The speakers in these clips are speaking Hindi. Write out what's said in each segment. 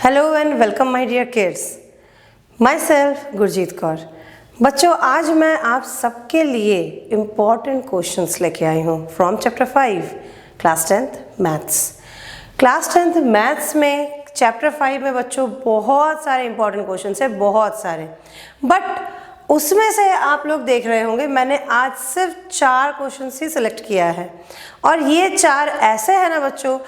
Hello and welcome my dear kids, myself Gurjeet Kaur. बच्चों, आज मैं आप सबके लिए इम्पॉर्टेंट क्वेश्चंस लेके आई हूँ from chapter 5 class 10th maths. Class 10th maths में चैप्टर 5 में बच्चों बहुत सारे इम्पॉर्टेंट क्वेश्चंस हैं, बहुत सारे। बट उसमें से आप लोग देख रहे होंगे मैंने आज सिर्फ 4 क्वेश्चंस ही सिलेक्ट किया है, और ये 4 ऐसे हैं ना बच्चों,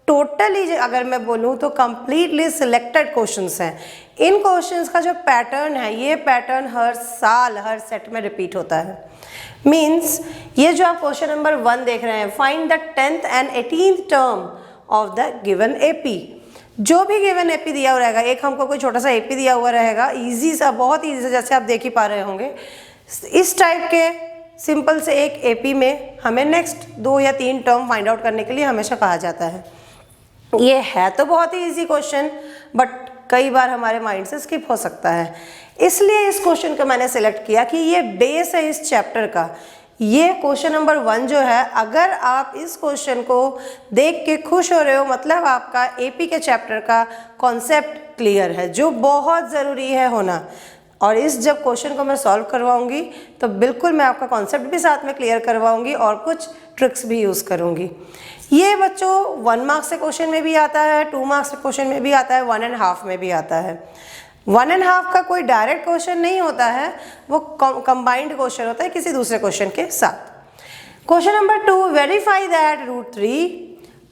टोटली अगर मैं बोलूँ तो कंप्लीटली सिलेक्टेड क्वेश्चंस हैं। इन क्वेश्चंस का जो पैटर्न है, ये पैटर्न हर साल हर सेट में रिपीट होता है। मीन्स ये जो आप क्वेश्चन नंबर 1 देख रहे हैं, find the 10th and 18th term of the given AP. जो भी गिवन एपी दिया हुआ रहेगा, एक हमको कोई छोटा सा एपी दिया हुआ रहेगा, ईजी सा, बहुत ईजी सा, जैसे आप देख ही पा रहे होंगे। इस टाइप के सिंपल से एक एपी में हमें नेक्स्ट 2 या 3 टर्म फाइंड आउट करने के लिए हमेशा कहा जाता है। ये है तो बहुत ही इजी क्वेश्चन, बट कई बार हमारे माइंड से स्किप हो सकता है, इसलिए इस क्वेश्चन को मैंने सेलेक्ट किया कि ये बेस है इस चैप्टर का। ये क्वेश्चन नंबर 1 जो है, अगर आप इस क्वेश्चन को देख के खुश हो रहे हो, मतलब आपका एपी के चैप्टर का कॉन्सेप्ट क्लियर है, जो बहुत ज़रूरी है होना। और इस जब क्वेश्चन को मैं सॉल्व करवाऊंगी तो बिल्कुल मैं आपका कॉन्सेप्ट भी साथ में क्लियर करवाऊंगी और कुछ ट्रिक्स भी यूज़ करूंगी। ये बच्चों 1 मार्क्स से क्वेश्चन में भी आता है, 2 मार्क्स से क्वेश्चन में भी आता है, 1.5 में भी आता है। 1.5 का कोई डायरेक्ट क्वेश्चन नहीं होता है, वो कंबाइंड क्वेश्चन होता है किसी दूसरे क्वेश्चन के साथ। Question number 2, verify that √3,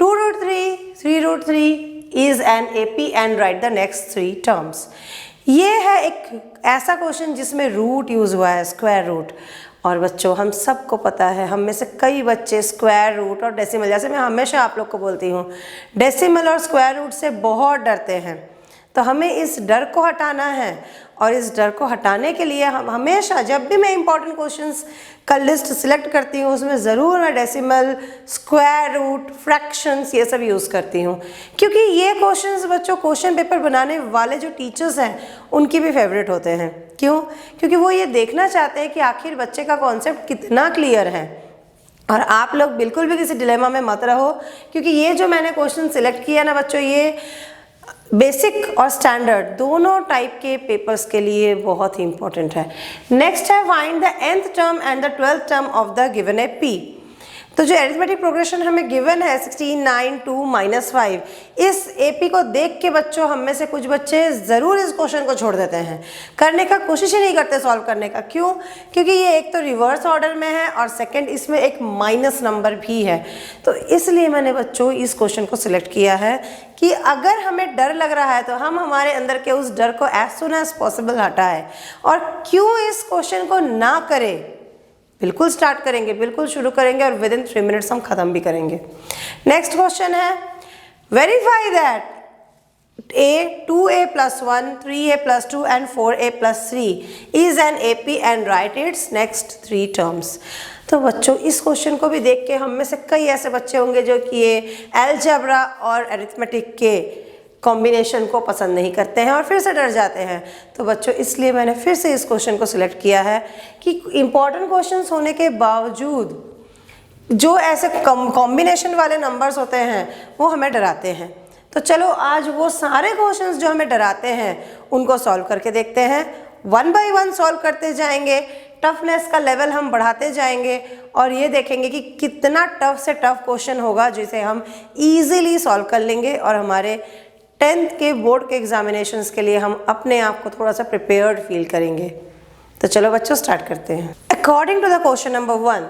2√3, 3√3 is an AP and right the next 3 terms. ये है एक ऐसा क्वेश्चन जिसमें रूट यूज़ हुआ है, स्क्वायर रूट। और बच्चों, हम सबको पता है, हम में से कई बच्चे स्क्वायर रूट और डेसिमल, जैसे मैं हमेशा आप लोग को बोलती हूँ, डेसिमल और स्क्वायर रूट से बहुत डरते हैं। तो हमें इस डर को हटाना है, और इस डर को हटाने के लिए हम हमेशा, जब भी मैं इंपॉर्टेंट क्वेश्चंस का लिस्ट सिलेक्ट करती हूँ, उसमें ज़रूर मैं डेसिमल, स्क्वायर रूट, फ्रैक्शंस, ये सब यूज़ करती हूँ। क्योंकि ये क्वेश्चंस बच्चों, क्वेश्चन पेपर बनाने वाले जो टीचर्स हैं उनकी भी फेवरेट होते हैं। क्यों? क्योंकि वो ये देखना चाहते हैं कि आखिर बच्चे का कॉन्सेप्ट कितना क्लियर है। और आप लोग बिल्कुल भी किसी डिलेमा में मत रहो, क्योंकि ये जो मैंने क्वेश्चन सिलेक्ट किया ना बच्चों, ये बेसिक और स्टैंडर्ड दोनों टाइप के पेपर्स के लिए बहुत ही इंपॉर्टेंट है। नेक्स्ट है find the nth term and the 12th term of the given AP. तो जो एरिथमेटिक प्रोग्रेशन हमें गिवन है 16, 9, 2, -5, इस एपी को देख के बच्चों हम में से कुछ बच्चे ज़रूर इस क्वेश्चन को छोड़ देते हैं, करने का कोशिश ही नहीं करते सॉल्व करने का। क्यों? क्योंकि ये एक तो रिवर्स ऑर्डर में है, और सेकंड इसमें एक माइनस नंबर भी है। तो इसलिए मैंने बच्चों इस क्वेश्चन को सिलेक्ट किया है कि अगर हमें डर लग रहा है तो हम हमारे अंदर के उस डर को एज सुन एज पॉसिबल हटाएं। और क्यों इस क्वेश्चन को ना करें, बिल्कुल स्टार्ट करेंगे, बिल्कुल शुरू करेंगे, और विद इन 3 मिनट्स हम ख़त्म भी करेंगे। नेक्स्ट क्वेश्चन है, verify that a 2a + 1 3a + 2 and 4a + 3 is an AP and right it's next 3 terms. तो बच्चों, इस क्वेश्चन को भी देख के हम में से कई ऐसे बच्चे होंगे जो कि ये अलजेब्रा और अरिथमेटिक के कॉम्बिनेशन को पसंद नहीं करते हैं और फिर से डर जाते हैं। तो बच्चों, इसलिए मैंने फिर से इस क्वेश्चन को सिलेक्ट किया है कि इम्पॉर्टेंट क्वेश्चंस होने के बावजूद जो ऐसे कॉम्बिनेशन वाले नंबर्स होते हैं वो हमें डराते हैं। तो चलो आज वो सारे क्वेश्चंस जो हमें डराते हैं उनको सॉल्व करके देखते हैं। 1 बाय 1 सॉल्व करते जाएंगे, टफनेस का लेवल हम बढ़ाते जाएंगे, और ये देखेंगे कि कितना टफ से टफ क्वेश्चन होगा जिसे हम ईजिली सॉल्व कर लेंगे, और हमारे 10th के बोर्ड के एग्जामिनेशंस के लिए हम अपने आप को थोड़ा सा प्रिपेयर्ड फील करेंगे। तो चलो बच्चों, स्टार्ट करते हैं। According to the question number 1,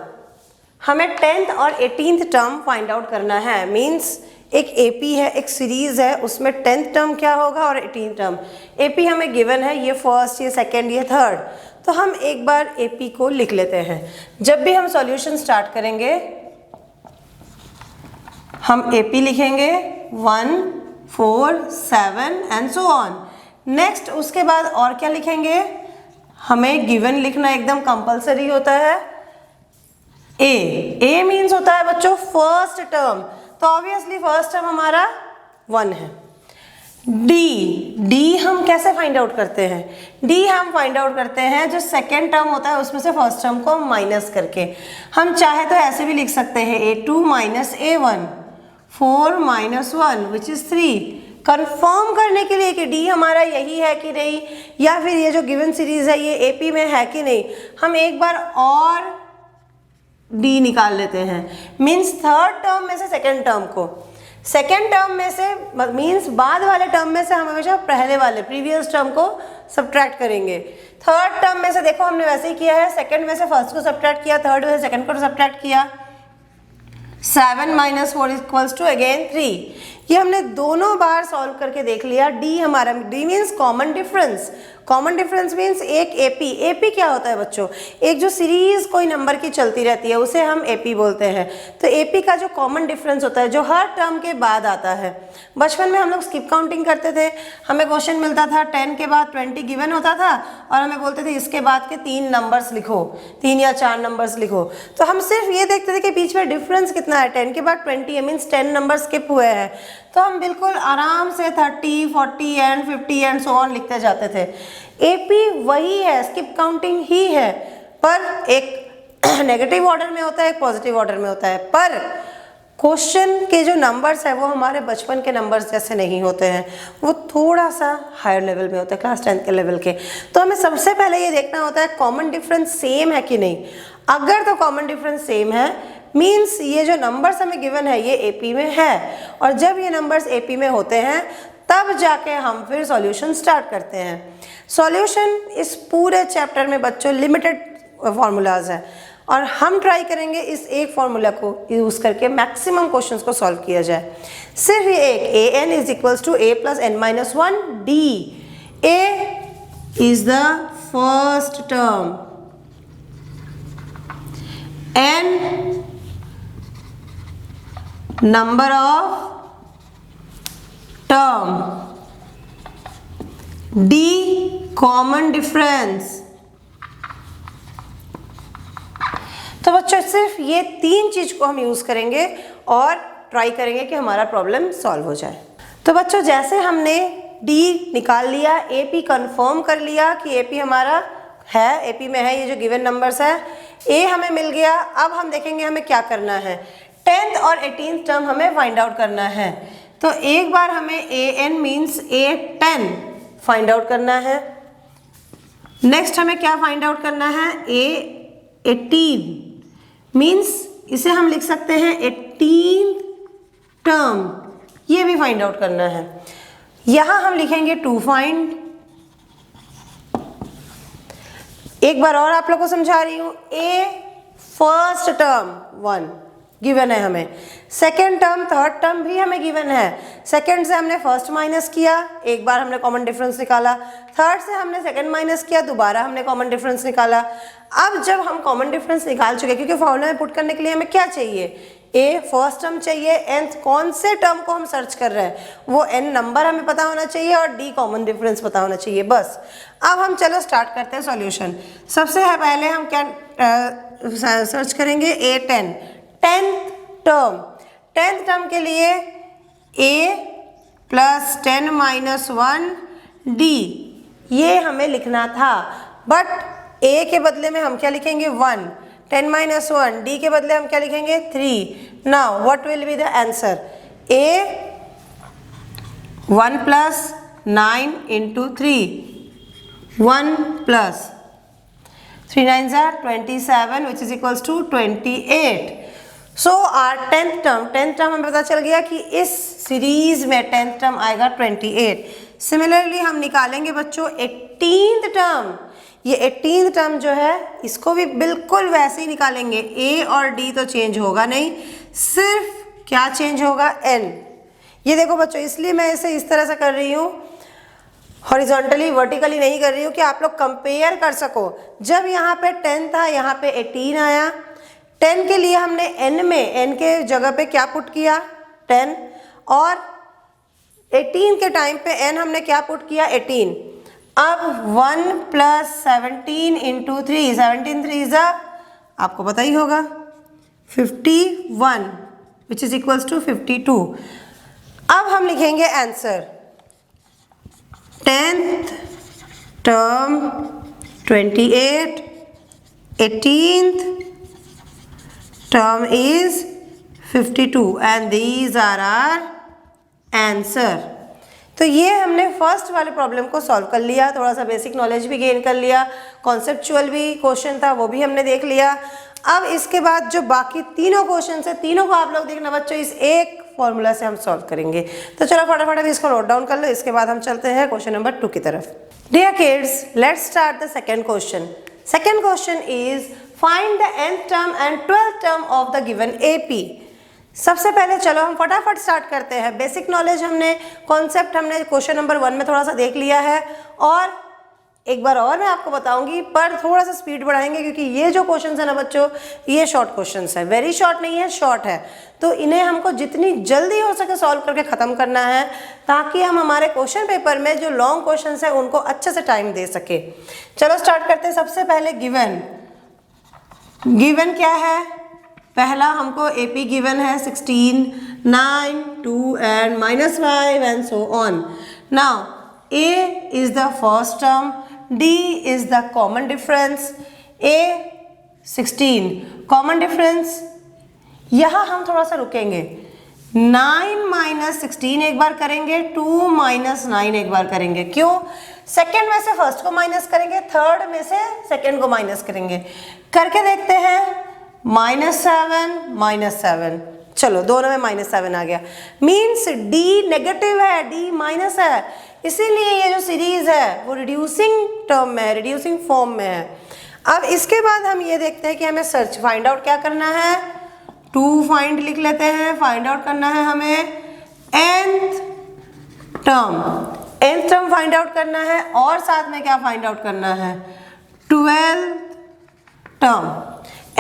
हमें 10th और 18th टर्म फाइंड आउट करना है। मीन्स एक एपी है, एक सीरीज है, उसमें 10th टर्म क्या होगा और 18th टर्म। एपी हमें गिवन है, ये फर्स्ट, ये सेकेंड, ये थर्ड। तो हम एक बार एपी को लिख लेते हैं। जब भी हम सॉल्यूशन स्टार्ट करेंगे हम एपी लिखेंगे 1, 4, 7 एंड सो ऑन। नेक्स्ट उसके बाद और क्या लिखेंगे, हमें गिवन लिखना एकदम कंपलसरी होता है। ए मीन्स होता है बच्चों फर्स्ट टर्म, तो ऑब्वियसली फर्स्ट टर्म हमारा 1 है। डी हम कैसे फाइंड आउट करते हैं? डी हम फाइंड आउट करते हैं जो सेकेंड टर्म होता है उसमें से फर्स्ट टर्म को माइनस करके। हम चाहे तो ऐसे भी लिख सकते हैं A2 - A1, 4 - 1 which is 3, confirm करने के लिए कि डी हमारा यही है कि नहीं, या फिर ये जो गिवन सीरीज है ये एपी में है कि नहीं, हम एक बार और डी निकाल लेते हैं। मीन्स थर्ड टर्म में से सेकेंड टर्म को, सेकेंड टर्म में से मीन्स बाद वाले टर्म में से हम हमेशा पहले वाले प्रीवियस टर्म को सब्ट्रैक्ट करेंगे। थर्ड टर्म में से देखो हमने वैसे ही किया है, सेकेंड में से फर्स्ट को सब्ट्रैक्ट किया, थर्ड में से सेकेंड को सब्ट्रैक्ट किया। 7 - 4 = अगेन 3। ये हमने दोनों बार सॉल्व करके देख लिया। डी हमारा, D means common difference. Common difference means एक एपी। एपी क्या होता है बच्चों? एक जो सीरीज कोई नंबर की चलती रहती है उसे हम एपी बोलते हैं। तो एपी का जो कॉमन डिफरेंस होता है जो हर टर्म के बाद आता है। बचपन में हम लोग स्किप काउंटिंग करते थे, हमें क्वेश्चन मिलता था 10 के बाद 20 गिवन होता था और हमें बोलते थे इसके बाद के 3 नंबर्स लिखो, 3 या 4 नंबर्स लिखो। तो हम सिर्फ ये देखते थे कि बीच में डिफरेंस कितना है, 10 के बाद 20 है, मीन्स 10 नंबर स्किप हुए हैं। तो हम बिल्कुल आराम से 30, 40 एंड 50 एंड सो ऑन लिखते जाते थे। एपी वही है, स्किप काउंटिंग ही है, पर एक नेगेटिव ऑर्डर में होता है, एक पॉजिटिव ऑर्डर में होता है। पर क्वेश्चन के जो नंबर्स है वो हमारे बचपन के नंबर्स जैसे नहीं होते हैं, वो थोड़ा सा हायर लेवल में होता है, क्लास 10 के लेवल के। तो हमें सबसे पहले ये देखना होता है कॉमन डिफरेंस सेम है कि नहीं। अगर तो कॉमन डिफरेंस सेम है मीन्स ये जो नंबर्स हमें गिवन है ये एपी में है, और जब ये नंबर्स एपी में होते हैं तब जाके हम फिर सॉल्यूशन स्टार्ट करते हैं। सॉल्यूशन इस पूरे चैप्टर में बच्चों लिमिटेड फार्मूलाज है और हम ट्राई करेंगे इस एक फार्मूला को यूज़ करके मैक्सिमम क्वेश्चंस को सॉल्व किया जाए। सिर्फ ये एक an = a + n - 1 d। a is the first term, n number of term, d common difference. तो बच्चों सिर्फ ये 3 चीज को हम यूज करेंगे और ट्राई करेंगे कि हमारा प्रॉब्लम सॉल्व हो जाए। तो बच्चों जैसे हमने d निकाल लिया, AP कंफर्म कर लिया कि AP हमारा है, AP में है ये जो गिवन नंबर्स है, A हमें मिल गया। अब हम देखेंगे हमें क्या करना है, 10th और 18th टर्म हमें फाइंड आउट करना है। तो एक बार हमें an means A10 find out करना है। नेक्स्ट हमें क्या फाइंड आउट करना है, A18 मीन्स इसे हम लिख सकते हैं 18th टर्म, ये भी फाइंड आउट करना है। यहां हम लिखेंगे टू फाइंड। एक बार और आप लोग को समझा रही हूं, A फर्स्ट टर्म 1 गिवन है हमें, सेकेंड टर्म थर्ड टर्म भी हमें गिवन है। सेकेंड से हमने फर्स्ट माइनस किया, एक बार हमने कॉमन डिफरेंस निकाला, थर्ड से हमने सेकेंड माइनस किया, दोबारा हमने कॉमन डिफरेंस निकाला। अब जब हम कॉमन डिफरेंस निकाल चुके, क्योंकि फॉर्मूला में पुट करने के लिए हमें क्या चाहिए, ए फर्स्ट टर्म चाहिए, nth कौन से टर्म को हम सर्च कर रहे हैं वो n नंबर हमें पता होना चाहिए और d कॉमन डिफरेंस पता होना चाहिए, बस। अब हम चलो स्टार्ट करते हैं सॉल्यूशन। सबसे पहले हम क्या सर्च करेंगे, A10 10th term. 10th term के लिए a + 10 - 1 d ये हमें लिखना था, बट a के बदले में हम क्या लिखेंगे 1, 10 - 1, d के बदले हम क्या लिखेंगे 3। Now what will be the answer, a 1 + 9 × 3, 1 + 3 9s are 27 which is equals to 28। So our 10th term हमें पता चल गया कि इस सीरीज में 10th टर्म आएगा 28। सिमिलरली हम निकालेंगे बच्चों 18th टर्म। ये 18th टर्म जो है इसको भी बिल्कुल वैसे ही निकालेंगे, a और d तो चेंज होगा नहीं, सिर्फ क्या चेंज होगा n। ये देखो बच्चों, इसलिए मैं इसे इस तरह से कर रही हूँ, हॉरिजॉन्टली वर्टिकली नहीं कर रही हूँ कि आप लोग कंपेयर कर सको। जब यहाँ पे 10 था यहाँ पे 18 आया, 10 के लिए हमने n में n के जगह पे क्या पुट किया 10, और 18 के टाइम पे n हमने क्या पुट किया 18। अब 1 + 17 × 3, 17 3 आपको पता ही होगा 51 विच इज इक्वल्स टू 52। अब हम लिखेंगे answer, 10th term 28, 18th term is 52 and these are our answer। तो ये हमने फर्स्ट वाले प्रॉब्लम को सॉल्व कर लिया, थोड़ा सा बेसिक नॉलेज भी गेन कर लिया, कॉन्सेप्चुअल भी क्वेश्चन था वो भी हमने देख लिया। अब इसके बाद जो बाकी तीनों क्वेश्चन है, तीनों को आप लोग देखना बच्चों, इस एक फॉर्मूला से हम सॉल्व करेंगे। तो चलो फटाफट अभी इसको नोट डाउन कर लो, इसके बाद हम चलते हैं क्वेश्चन नंबर 2 की तरफ। Dear kids, let's start the second question. Second question is find the nth term and 12th term of the given AP। सबसे पहले चलो हम फटाफट स्टार्ट करते हैं। बेसिक नॉलेज हमने, कॉन्सेप्ट हमने क्वेश्चन नंबर 1 में थोड़ा सा देख लिया है, और एक बार और मैं आपको बताऊंगी, पर थोड़ा सा स्पीड बढ़ाएंगे क्योंकि ये जो क्वेश्चन है ना बच्चों, ये शॉर्ट क्वेश्चन है, वेरी शॉर्ट नहीं है, शॉर्ट है। तो इन्हें हमको जितनी जल्दी हो सके सॉल्व करके ख़त्म करना है, ताकि हम हमारे क्वेश्चन पेपर में जो लॉन्ग क्वेश्चन है उनको अच्छे से टाइम दे सके। चलो स्टार्ट करते हैं। सबसे पहले गिवन क्या है? पहला हमको AP गिवन है 16, 9, 2 and -5 and so on. Now A is the first term, D is the common difference, A 16 common difference। यहाँ हम थोड़ा सा रुकेंगे, 9 - 16 एक बार करेंगे, 2 - 9 एक बार करेंगे। क्यों? सेकेंड में से फर्स्ट को माइनस करेंगे, थर्ड में से सेकेंड को माइनस करेंगे। करके देखते हैं, -7 -7, चलो दोनों में -7 आ गया, मीन्स D नेगेटिव है, D माइनस है, इसीलिए ये जो सीरीज है वो रिड्यूसिंग टर्म में है, रिड्यूसिंग फॉर्म में है। अब इसके बाद हम ये देखते हैं कि हमें सर्च फाइंड आउट क्या करना है, 2 फाइंड लिख लेते हैं। फाइंड आउट करना है हमें nth टर्म फाइंड आउट करना है, और साथ में क्या फाइंड आउट करना है, 12th टर्म।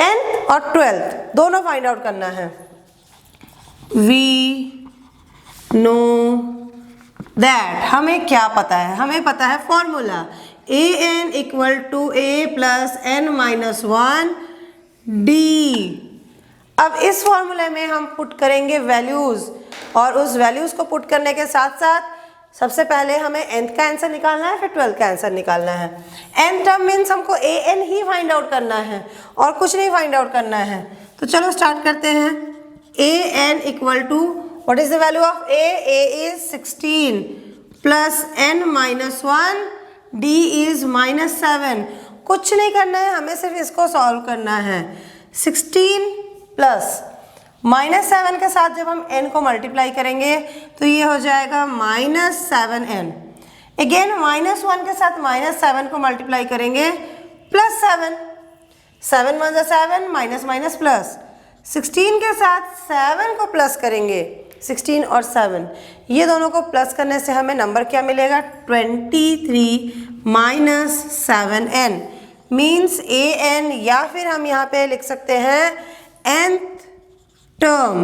nth और 12th दोनों फाइंड आउट करना है। वी नो दैट, हमें क्या पता है? हमें पता है formula an = a + n-1 d। अब इस फॉर्मूले में हम पुट करेंगे वैल्यूज, और उस वैल्यूज को पुट करने के साथ साथ सबसे पहले हमें nth का आंसर निकालना है, फिर 12th का आंसर निकालना है। n टर्म मीन्स हमको an ही फाइंड आउट करना है और कुछ नहीं फाइंड आउट करना है। तो चलो स्टार्ट करते हैं। an = what is the value of A? A is 16 plus n-1, D is -7। कुछ नहीं करना है, हमें सिर्फ इसको सॉल्व करना है। 16 प्लस -7 के साथ जब हम n को मल्टीप्लाई करेंगे तो ये हो जाएगा -7n। अगेन -1 के साथ -7 को मल्टीप्लाई करेंगे, +7, 7 × 7, माइनस प्लस। 16 के साथ 7 को प्लस करेंगे, 16 और 7 ये दोनों को प्लस करने से हमें नंबर क्या मिलेगा, 23 - 7n मीन्स an, या फिर हम यहाँ पे लिख सकते हैं nth term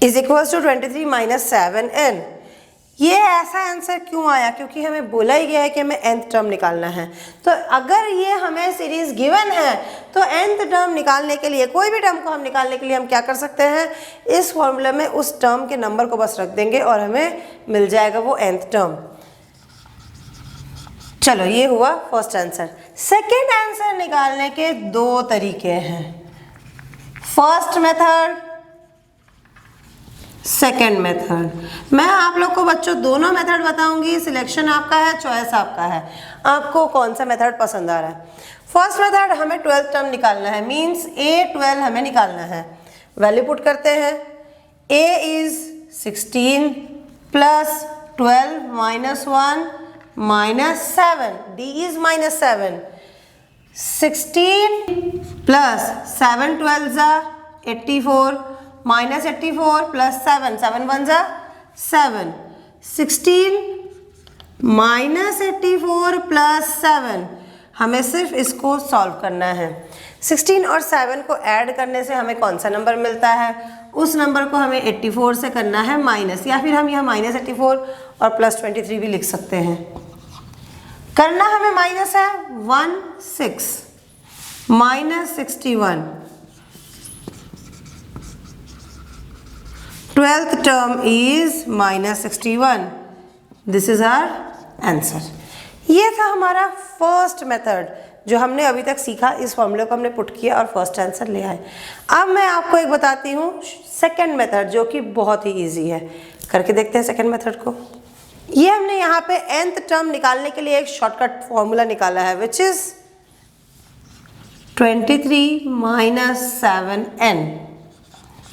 is equals to 23 - 7n। ये ऐसा आंसर क्यों आया? क्योंकि हमें बोला ही गया है कि हमें nth टर्म निकालना है। तो अगर ये हमें सीरीज गिवन है तो nth टर्म निकालने के लिए, कोई भी टर्म को हम निकालने के लिए हम क्या कर सकते हैं, इस फॉर्मूले में उस टर्म के नंबर को बस रख देंगे और हमें मिल जाएगा वो nth टर्म। चलो ये हुआ फर्स्ट आंसर। सेकेंड आंसर निकालने के 2 तरीके हैं, फर्स्ट मेथड, सेकेंड मेथड। मैं आप लोग को बच्चों दोनों मेथड बताऊंगी, सिलेक्शन आपका है, चॉइस आपका है, आपको कौन सा मेथड पसंद आ रहा है। फर्स्ट मेथड, हमें 12th टर्म निकालना है, मीन्स A12 हमें निकालना है। वैल्यू पुट करते हैं, A is 16 + 12 - 1 - 7, D is -7, 16 + 7 12 84, -84 + 7, 7 1 7, 16 -84 + 7, हमें सिर्फ इसको सॉल्व करना है। 16 और 7 को ऐड करने से हमें कौन सा नंबर मिलता है, उस नंबर को हमें 84 से करना है माइनस, या फिर हम यहाँ -84 और +23 भी लिख सकते हैं। करना हमें माइनस है 16 -61, 12th term is -61। This is our answer. ये था हमारा फर्स्ट मेथड जो हमने अभी तक सीखा, इस फॉर्मूले को हमने पुट किया और फर्स्ट आंसर ले आए। अब मैं आपको एक बताती हूँ सेकंड मेथड जो कि बहुत ही इजी है, करके देखते हैं सेकेंड मेथड को। ये हमने यहाँ पे nth टर्म निकालने के लिए एक शॉर्टकट फॉर्मूला निकाला है विच इज 23 माइनस 7n।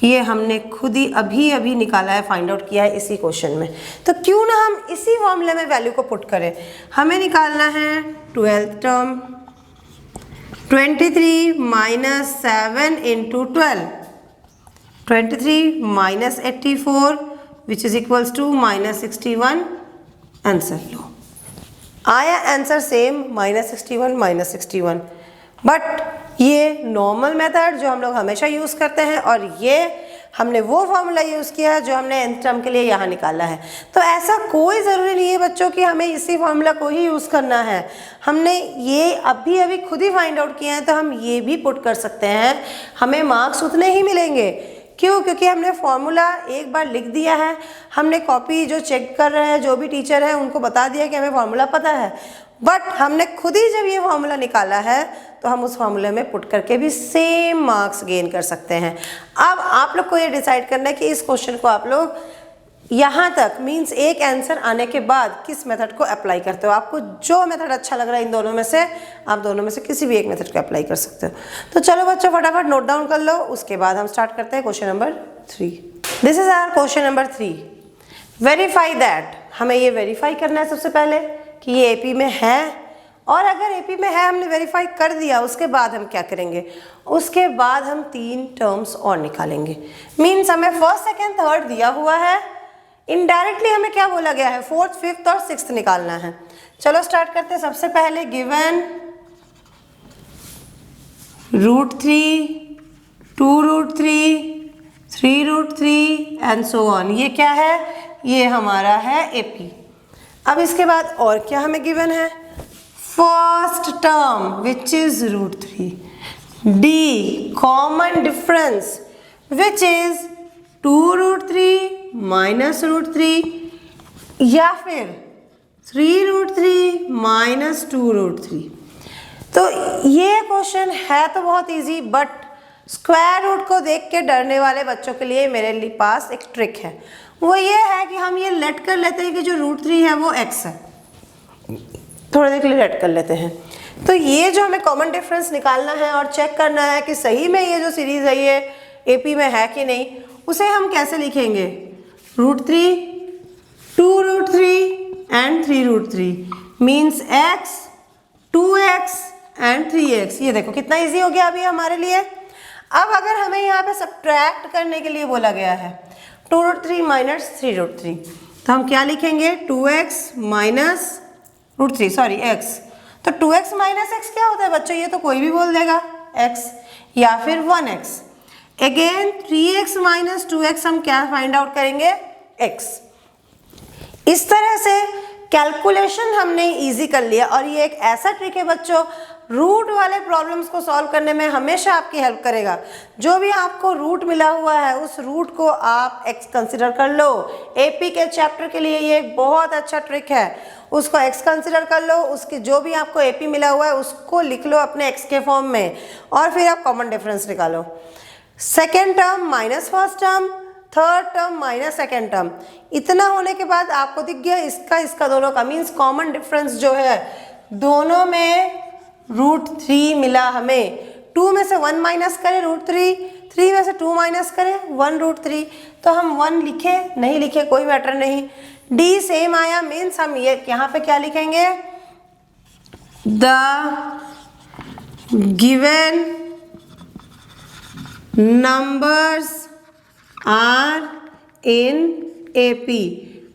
ये हमने खुद ही अभी निकाला है, फाइंड आउट किया है इसी क्वेश्चन में। तो क्यों ना हम इसी फॉर्मूले में वैल्यू को पुट करें। हमें निकालना है 12th term, 23 minus 7 into 12, 23 minus 84 which is equals to minus 61। Answer लो, आया आंसर सेम -61 -61। बट ये नॉर्मल मेथड जो हम लोग हमेशा यूज़ करते हैं और ये हमने वो फॉर्मूला यूज़ किया है जो हमने nth टर्म के लिए यहाँ निकाला है। तो ऐसा कोई ज़रूरी नहीं है बच्चों कि हमें इसी फॉर्मूला को ही यूज़ करना है। हमने ये अभी खुद ही फाइंड आउट किया है तो हम ये भी पुट कर सकते हैं, हमें मार्क्स उतने ही मिलेंगे। क्यों? क्योंकि हमने फॉर्मूला एक बार लिख दिया है, हमने कॉपी जो चेक कर रहे हैं जो भी टीचर है उनको बता दिया कि हमें फॉर्मूला पता है, बट हमने खुद ही जब ये फॉर्मूला निकाला है तो हम उस फॉर्मूले में पुट करके भी सेम मार्क्स गेन कर सकते हैं। अब आप लोग को ये डिसाइड करना है कि इस क्वेश्चन को आप लोग यहाँ तक मीन्स एक आंसर आने के बाद किस मेथड को अप्लाई करते हो। आपको जो मेथड अच्छा लग रहा है इन दोनों में से, आप दोनों में से किसी भी एक मेथड को अप्लाई कर सकते हो। तो चलो बच्चों फटाफट नोट डाउन कर लो, उसके बाद हम स्टार्ट करते हैं question number 3। This is our question number 3। Verify that, हमें ये वेरीफाई करना है सबसे पहले कि ये एपी में है, और अगर एपी में है हमने वेरीफाई कर दिया, उसके बाद हम क्या करेंगे, उसके बाद हम 3 टर्म्स और निकालेंगे। मीन्स हमें फर्स्ट सेकेंड थर्ड दिया हुआ है, इनडायरेक्टली हमें क्या बोला गया है, 4th 5th और 6th निकालना है। चलो स्टार्ट करते हैं। सबसे पहले गिवन √3, 2√3, 3√3 एंड सो ऑन। ये क्या है, ये हमारा है एपी। अब इसके बाद और क्या हमें गिवन है, first term which is √3, D common difference which is 2√3 minus √3 या फिर 3√3 माइनस 2√3। तो ये क्वेश्चन है तो बहुत इजी, बट स्क्वायर रूट को देख के डरने वाले बच्चों के लिए मेरे पास एक ट्रिक है। वो ये है कि हम ये लेट कर लेते हैं कि जो √3 है वो x है, थोड़ी देर के लिए लेट कर लेते हैं। तो ये जो हमें कॉमन डिफरेंस निकालना है और चेक करना है कि सही में ये जो सीरीज है ये एपी में है कि नहीं, उसे हम कैसे लिखेंगे, √3, 2√3 and 3√3 means x, 2x and 3x। ये देखो कितना इजी हो गया अभी हमारे लिए। अब अगर हमें यहाँ पे सब्ट्रैक्ट करने के लिए बोला गया है 2√3 माइनस 3√3, तो हम क्या लिखेंगे, 2x माइनस √3 सॉरी x। तो 2x माइनस x क्या होता है बच्चों, ये तो कोई भी बोल देगा x, या फिर 1x। Again 3x minus 2x हम क्या फाइंड आउट करेंगे, x। इस तरह से कैलकुलेशन हमने इजी कर लिया। और ये एक ऐसा ट्रिक है बच्चों, रूट वाले प्रॉब्लम्स को सॉल्व करने में हमेशा आपकी हेल्प करेगा। जो भी आपको रूट मिला हुआ है उस रूट को आप x कंसिडर कर लो। एपी के चैप्टर के लिए ये एक बहुत अच्छा ट्रिक है, उसको x कंसिडर कर लो, उसके जो भी आपको एपी मिला हुआ है उसको लिख लो अपने x के फॉर्म में, और फिर आप कॉमन डिफरेंस निकालो। Second term minus first term, third term minus second term. इतना होने के बाद आपको दिख गया इसका दोनों का मीन्स कॉमन डिफरेंस जो है दोनों में √3 मिला हमें। 2 में से 1 माइनस करें √3, 3 में से 2 माइनस करें 1√3। तो हम 1 लिखे नहीं लिखे कोई मैटर नहीं, डी सेम आया मीन्स हम ये यहाँ पे क्या लिखेंगे, the given numbers are in AP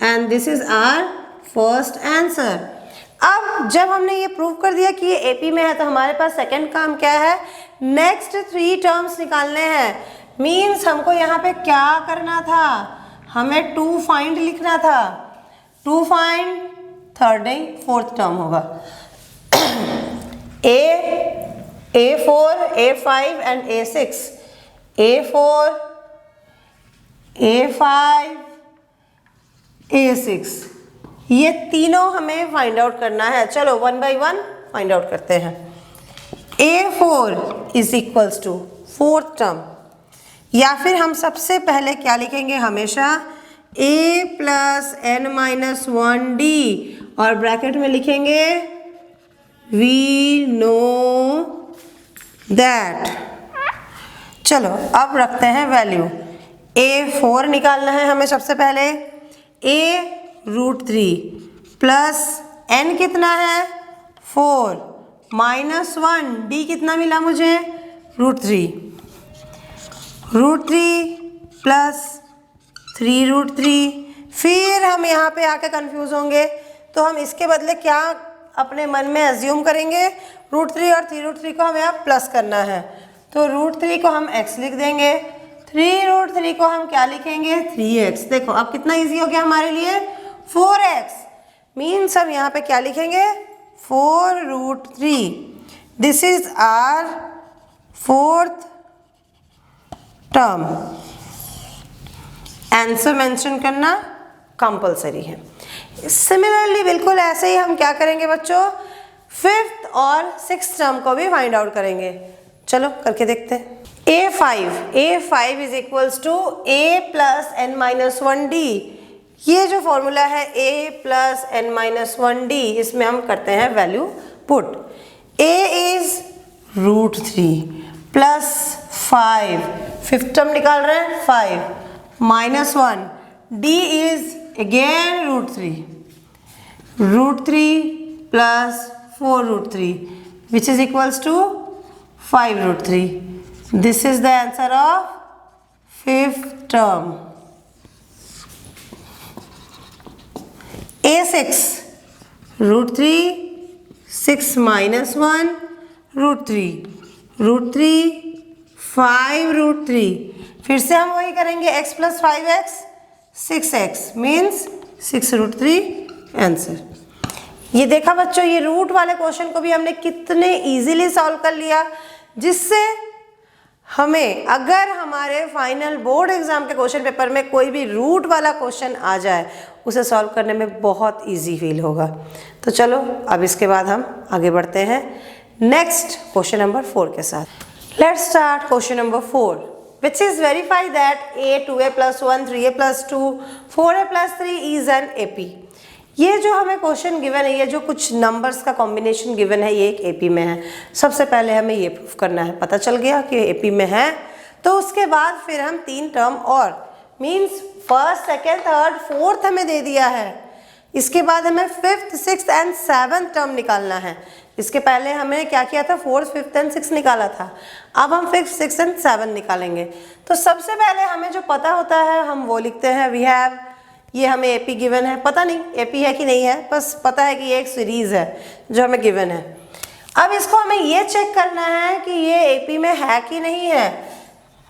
and this is our first answer। अब जब हमने ये प्रूव कर दिया कि ये AP में है तो हमारे पास सेकंड काम क्या है, नेक्स्ट 3 टर्म्स निकालने हैं। मीन्स हमको यहाँ पे क्या करना था, हमें 2 फाइंड लिखना था। 2 फाइंड थर्ड नहीं फोर्थ टर्म होगा, A4, A5 and A6। A4, A5, A6 ये तीनों हमें फाइंड आउट करना है। चलो 1 बाई 1 फाइंड आउट करते हैं। A4 is equals to fourth term, या फिर हम सबसे पहले क्या लिखेंगे, हमेशा a plus n minus 1d और ब्रैकेट में लिखेंगे वी नो दैट। चलो अब रखते हैं वैल्यू। a 4 निकालना है हमें सबसे पहले। a √3 प्लस n कितना है 4 माइनस 1 d कितना मिला मुझे √3 प्लस 3√3। फिर हम यहाँ पे आके कंफ्यूज होंगे तो हम इसके बदले क्या अपने मन में एज्यूम करेंगे, √3 और 3√3 को हमें यहाँ प्लस करना है तो √3 को हम x लिख देंगे, 3√3 को हम क्या लिखेंगे 3x। देखो अब कितना इजी हो गया हमारे लिए 4x मीन्स हम यहाँ पे क्या लिखेंगे 4√3। This is our fourth term. Answer mention करना कंपलसरी है। सिमिलरली बिल्कुल ऐसे ही हम क्या करेंगे बच्चों, फिफ्थ और सिक्स्थ टर्म को भी फाइंड आउट करेंगे। चलो करके देखते हैं। a5 is equals to a plus n minus 1d। ये जो फॉर्मूला है a plus n minus 1d, इसमें हम करते हैं value put. a is √3 plus 5, fifth term निकाल रहे हैं 5 minus 1, d is again √3 plus 4√3 which is equals to 5√3. This is the answer of fifth term. a6 √3 6 minus 1 √3 5√3। फिर से हम वही करेंगे x plus 5x 6x means 6√3 answer. ये देखा बच्चों, ये रूट वाले क्वेश्चन को भी हमने कितने इजीली सॉल्व कर लिया, जिससे हमें अगर हमारे फाइनल बोर्ड एग्जाम के क्वेश्चन पेपर में कोई भी रूट वाला क्वेश्चन आ जाए उसे सॉल्व करने में बहुत इजी फील होगा। तो चलो अब इसके बाद हम आगे बढ़ते हैं नेक्स्ट क्वेश्चन नंबर 4 के साथ। Let's start question number 4 which is verify that a 2a plus 1 3a plus 2 4a plus 3 is an AP। ये जो हमें क्वेश्चन गिवन है, ये जो कुछ नंबर्स का कॉम्बिनेशन गिवन है, ये एक एपी में है। सबसे पहले हमें ये प्रूफ करना है। पता चल गया कि एपी में है तो उसके बाद फिर हम 3 टर्म और means first second third fourth हमें दे दिया है। इसके बाद हमें fifth sixth and seventh term निकालना है। इसके पहले हमें क्या किया था, फोर्थ फिफ्थ एंड सिक्स्थ निकाला था। अब हम फिफ्थ सिक्स्थ एंड सेवन्थ निकालेंगे। तो सबसे पहले हमें जो पता होता है हम वो लिखते हैं। वी हैव, ये हमें एपी गिवन है, पता नहीं एपी है कि नहीं है, बस पता है कि ये एक सीरीज है जो हमें गिवन है। अब इसको हमें ये चेक करना है कि ये एपी में है कि नहीं है।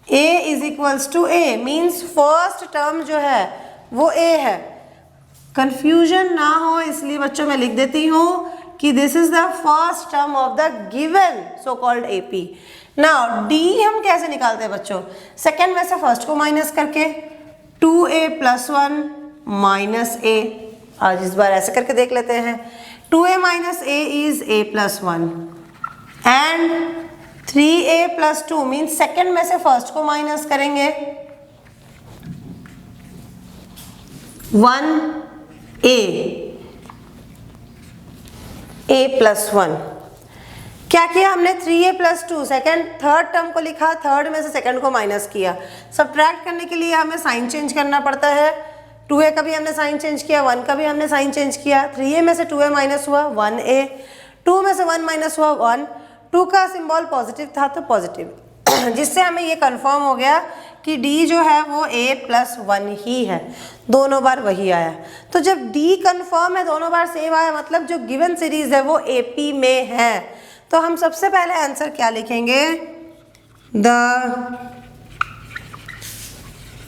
a is equals to a means first term जो है वो a है। कंफ्यूजन ना हो इसलिए बच्चों मैं लिख देती हूँ कि this is the first term of the given so called AP. Now D हम कैसे निकालते हैं बच्चों, सेकेंड में से फर्स्ट को माइनस करके 2a प्लस 1 माइनस a। आज इस बार ऐसे करके देख लेते हैं। 2a minus a is a plus 1 and 3a plus 2 means second में से फर्स्ट को माइनस करेंगे 1a प्लस 1। क्या किया हमने 3a plus 2 second third term को लिखा, थर्ड में से सेकेंड को माइनस किया। सब्ट्रैक्ट करने के लिए हमें साइन चेंज करना पड़ता है। 2a का भी हमने साइन चेंज किया, 1 का भी हमने साइन चेंज किया। 3a में से 2a माइनस हुआ 1a, 2 में से 1 माइनस हुआ 1। 2 का सिंबल पॉजिटिव था तो पॉजिटिव, जिससे हमें ये कंफर्म हो गया कि d जो है वो a प्लस 1 ही है। दोनों बार वही आया। तो जब d कंफर्म है, दोनों बार सेम आया, मतलब जो गिवन सीरीज है वो AP में है। तो हम सबसे पहले आंसर क्या लिखेंगे, the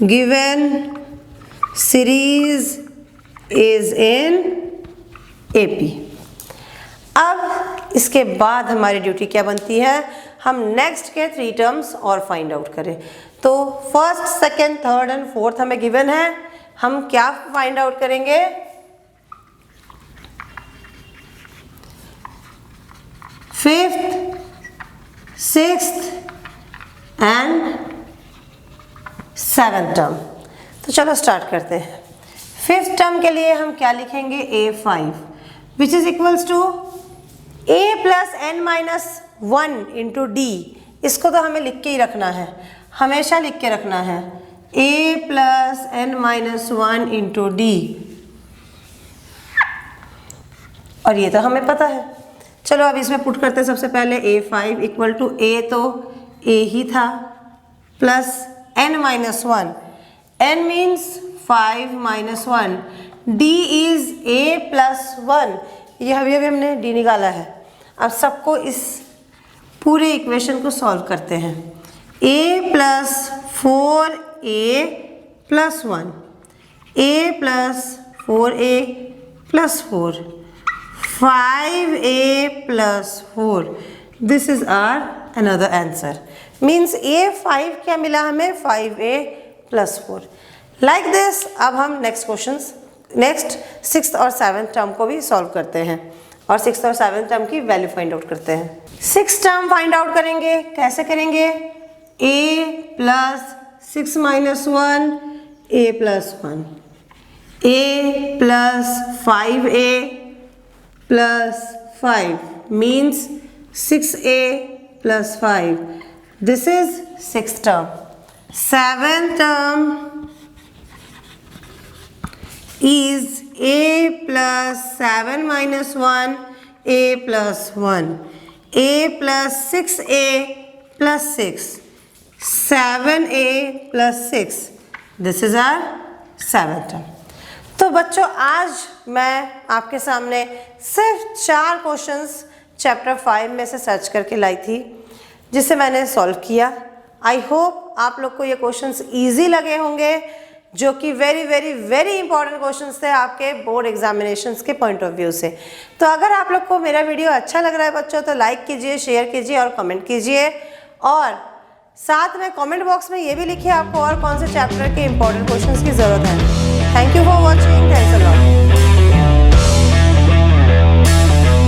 given series is in AP। अब इसके बाद हमारी ड्यूटी क्या बनती है, हम नेक्स्ट के 3 टर्म्स और फाइंड आउट करें। तो first second third and fourth हमें गिवन है, हम क्या फाइंड आउट करेंगे, fifth sixth and seventh term. तो चलो स्टार्ट करते हैं। फिफ्थ टर्म के लिए हम क्या लिखेंगे, a5 which is equals to a plus n minus 1 into d. इसको तो हमें लिख के ही रखना है, हमेशा लिख के रखना है, a plus n minus 1 into D, और ये तो हमें पता है। चलो अब इसमें पुट करते हैं। सबसे पहले a5 इक्वल टू a तो a ही था plus n minus 1, n means 5 minus 1, d is a plus 1, ये अभी हमने d निकाला है। अब सबको इस पूरे इक्वेशन को सॉल्व करते हैं। a plus 4a plus 1, a plus 4a plus 4, 5a plus 4, this is our another answer, means a5 क्या मिला हमें, 5a plus 4। like this अब हम नेक्स्ट क्वेश्चंस, नेक्स्ट सिक्स्थ और सेवन्थ टर्म को भी सॉल्व करते हैं और सिक्स्थ और सेवन्थ टर्म की वैल्यू फाइंड आउट करते हैं। सिक्स टर्म फाइंड आउट करेंगे, कैसे करेंगे, a plus 6 minus 1 a plus 1, a plus 5a plus 5 means 6a plus 5. This is sixth term. Seventh term is a plus 7 minus 1 a plus 1, a plus 6a plus 6, 7a plus 6. This is our seventh term. तो बच्चों आज मैं आपके सामने सिर्फ 4 क्वेश्चंस चैप्टर 5 में से सर्च करके लाई थी, जिसे मैंने सॉल्व किया। आई होप आप लोग को ये क्वेश्चंस इजी लगे होंगे, जो कि very very very important questions थे आपके बोर्ड एग्जामिनेशंस के पॉइंट ऑफ व्यू से। तो अगर आप लोग को मेरा वीडियो अच्छा लग रहा है बच्चों, तो लाइक कीजिए, शेयर कीजिए और कमेंट कीजिए, और साथ में कमेंट बॉक्स में ये भी लिखिए आपको और कौन से चैप्टर के इंपॉर्टेंट क्वेश्चंस की ज़रूरत है। Thank you for watching. Thanks a lot.